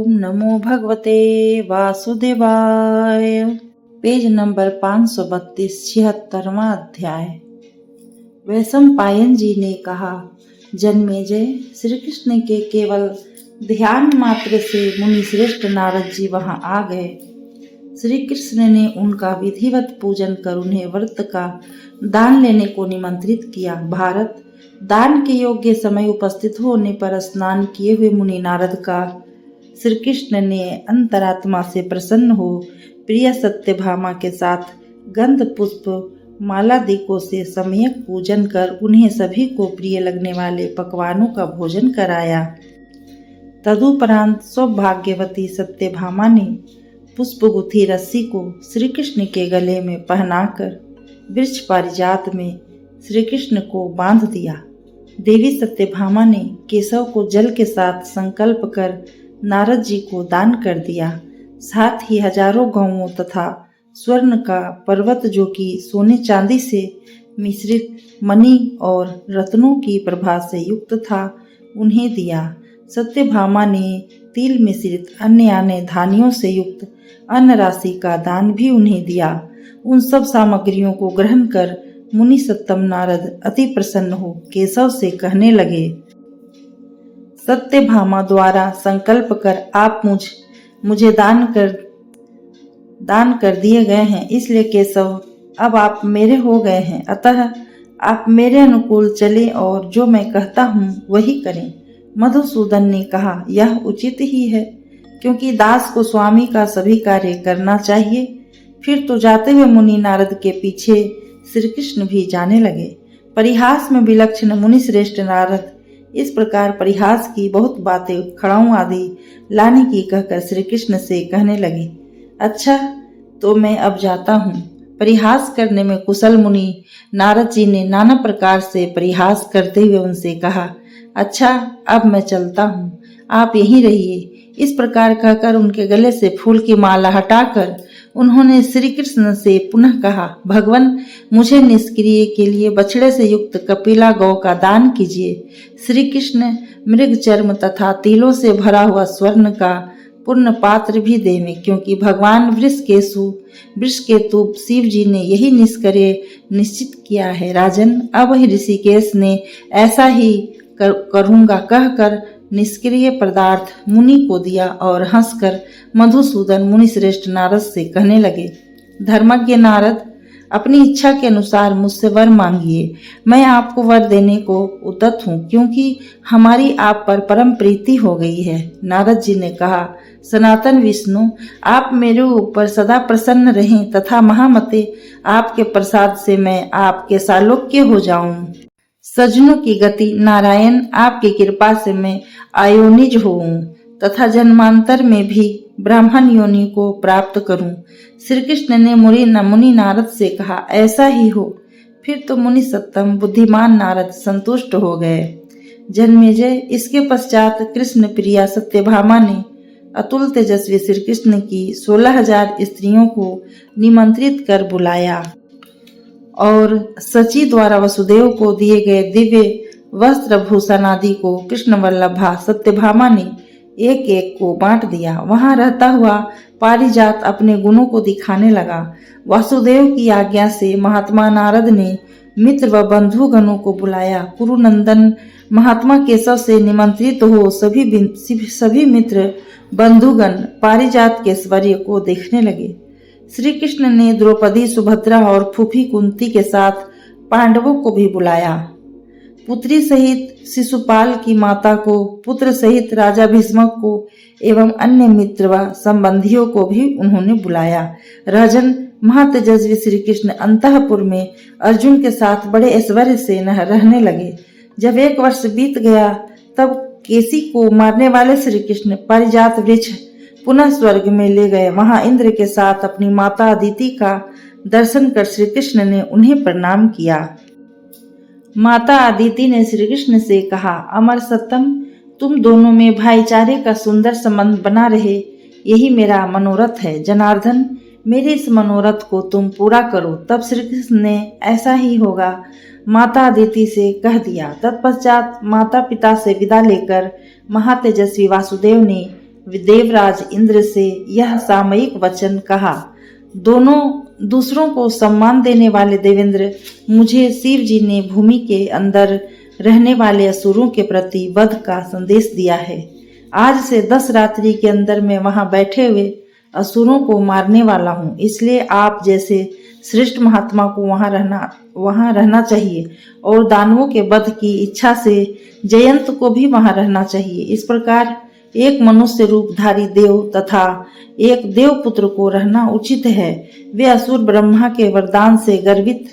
ओम नमो भगवते वासुदेवाय। Page number 532, 76वां अध्याय। वैशंपायन जी ने कहा, जन्मेजय, श्री कृष्ण के केवल ध्यान मात्र से मुनि श्रेष्ठ नारद जी वहां आ गए। श्री कृष्ण ने उनका विधिवत पूजन कर उन्हें व्रत का दान लेने को निमंत्रित किया। भारत, दान के योग्य समय उपस्थित होने पर स्नान किए हुए मुनि नारद का श्री कृष्ण ने अंतरात्मा से प्रसन्न हो प्रिय सत्यभामा के साथ गंध पुष्प मालादिकों से सम्यक पूजन कर उन्हें सभी को प्रिय लगने वाले पकवानों का भोजन कराया। तदुपरांत सौभाग्यवती सत्यभामा ने पुष्पगुथी रस्सी को श्री कृष्ण के गले में पहनाकर वृक्ष पारिजात में श्री कृष्ण को बांध दिया। देवी सत्यभामा ने केशव को जल के साथ संकल्प कर नारद जी को दान कर दिया। साथ ही हजारों गौओं तथा स्वर्ण का पर्वत, जो कि सोने चांदी से मिश्रित मणि और रत्नों की प्रभा से युक्त था, उन्हें दिया। सत्यभामा ने तिल मिश्रित अन्य धान्यों से युक्त अन्न राशि का दान भी उन्हें दिया। उन सब सामग्रियों को ग्रहण कर मुनि सत्तम नारद अति प्रसन्न हो केशव से कहने लगे, सत्यभामा द्वारा संकल्प कर आप मुझे दान कर दिए गए हैं, इसलिए केशव अब आप मेरे हो गए हैं। अतः आप मेरे अनुकूल चले और जो मैं कहता हूँ वही करें। मधुसूदन ने कहा, यह उचित ही है, क्योंकि दास को स्वामी का सभी कार्य करना चाहिए। फिर तो जाते हुए मुनि नारद के पीछे श्री कृष्ण भी जाने लगे। परिहास में विलक्षण मुनि श्रेष्ठ नारद इस प्रकार परिहास की बहुत बातें खड़ाऊ आदि लाने की कहकर श्री कृष्ण से कहने लगे, अच्छा तो मैं अब जाता हूँ। परिहास करने में कुशल मुनि नारद जी ने नाना प्रकार से परिहास करते हुए उनसे कहा, अच्छा अब मैं चलता हूँ, आप यहीं रहिए। इस प्रकार कहकर उनके गले से फूल की माला हटाकर उन्होंने श्री कृष्ण से पुनः कहा, भगवान, मुझे निष्क्रिय के लिए बछड़े से युक्त कपिला गौ का दान कीजिए। श्री कृष्ण मृग चर्म तथा तिलों से भरा हुआ स्वर्ण का पूर्ण पात्र भी देवें, क्योंकि भगवान वृषकेतु शिव जी ने यही निष्क्रिय निश्चित किया है। राजन, अब ऋषिकेश ने ऐसा ही करूंगा कहकर निष्क्रिय पदार्थ मुनि को दिया और हंसकर मधुसूदन मुनि श्रेष्ठ नारद से कहने लगे, धर्मज्ञ नारद, अपनी इच्छा के अनुसार मुझसे वर मांगिए। मैं आपको वर देने को उद्यत हूँ, क्योंकि हमारी आप पर परम प्रीति हो गई है। नारद जी ने कहा, सनातन विष्णु, आप मेरे ऊपर सदा प्रसन्न रहें तथा महामते आपके प्रसाद से मैं आपके सालोक्य हो जाऊं। सज्जनों की गति नारायण, आपकी कृपा से मैं आयोनिज होऊं तथा जन्मांतर में भी ब्राह्मण योनि को प्राप्त करूं। श्री कृष्ण ने मुनि नारद से कहा, ऐसा ही हो। फिर तो मुनि सत्तम बुद्धिमान नारद संतुष्ट हो गए। जन्मेजय, इसके पश्चात कृष्ण प्रिया सत्यभामा ने अतुल तेजस्वी श्री कृष्ण की 16,000 स्त्रियों को निमंत्रित कर बुलाया और सची द्वारा वसुदेव को दिए गए दिव्य वस्त्र भूषण आदि को कृष्ण वल्लभा सत्यभामा ने एक एक को बांट दिया। वहां रहता हुआ पारिजात अपने गुणों को दिखाने लगा। वासुदेव की आज्ञा से महात्मा नारद ने मित्र व बंधुगणों को बुलाया। कुरुनंदन महात्मा केशव से निमंत्रित हो सभी मित्र बंधुगण पारिजात के ऐश्वर्य को देखने लगे। श्री कृष्ण ने द्रौपदी, सुभद्रा और फूफी कुंती के साथ पांडवों को भी बुलाया। पुत्री सहित शिशुपाल की माता को, पुत्र सहित राजा भीष्मक को एवं अन्य मित्र व संबंधियों को भी उन्होंने बुलाया। राजन, महातेजस्वी श्री कृष्ण अंतःपुर में अर्जुन के साथ बड़े ऐश्वर्य से रहने लगे। जब 1 वर्ष बीत गया तब केसी को मारने वाले श्री कृष्ण पारिजात वृक्ष पुनः स्वर्ग में ले गए। वहां इंद्र के साथ अपनी माता अदिति का दर्शन कर श्री कृष्ण ने उन्हें प्रणाम किया। माता अदिति ने श्री कृष्ण से कहा, अमर सत्तम, तुम दोनों में भाईचारे का सुंदर संबंध बना रहे, यही मेरा मनोरथ है। जनार्दन, मेरे इस मनोरथ को तुम पूरा करो। तब श्री कृष्ण ने ऐसा ही होगा माता अदिति से कह दिया। तत्पश्चात माता पिता से विदा लेकर महातेजस्वी वासुदेव ने देवराज इंद्र से यह सामयिक वचन कहा। दोनों दूसरों को सम्मान देने वाले देवेंद्र, मुझे शिव जी ने भूमि के अंदर रहने वाले असुरों के प्रति वध का संदेश दिया है। आज से 10 रात्रि के अंदर मैं वहां बैठे हुए असुरों को मारने वाला हूँ। इसलिए आप जैसे श्रेष्ठ महात्मा को वहां रहना चाहिए और दानवों के वध की इच्छा से जयंत को भी वहां रहना चाहिए। इस प्रकार एक मनुष्य रूपधारी देव तथा एक देवपुत्र को रहना उचित है। वे असुर ब्रह्मा के वरदान से गर्वित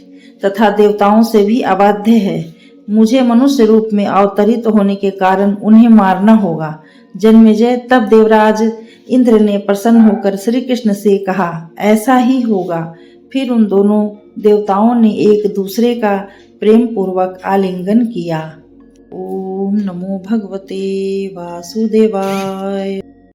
तथा देवताओं से भी अबाध्य है। मुझे मनुष्य रूप में अवतरित होने के कारण उन्हें मारना होगा। जन्मेजय, तब देवराज इंद्र ने प्रसन्न होकर श्री कृष्ण से कहा, ऐसा ही होगा। फिर उन दोनों देवताओं ने एक दूसरे का प्रेम पूर्वक आलिंगन किया। ओम नमो भगवते वासुदेवाय।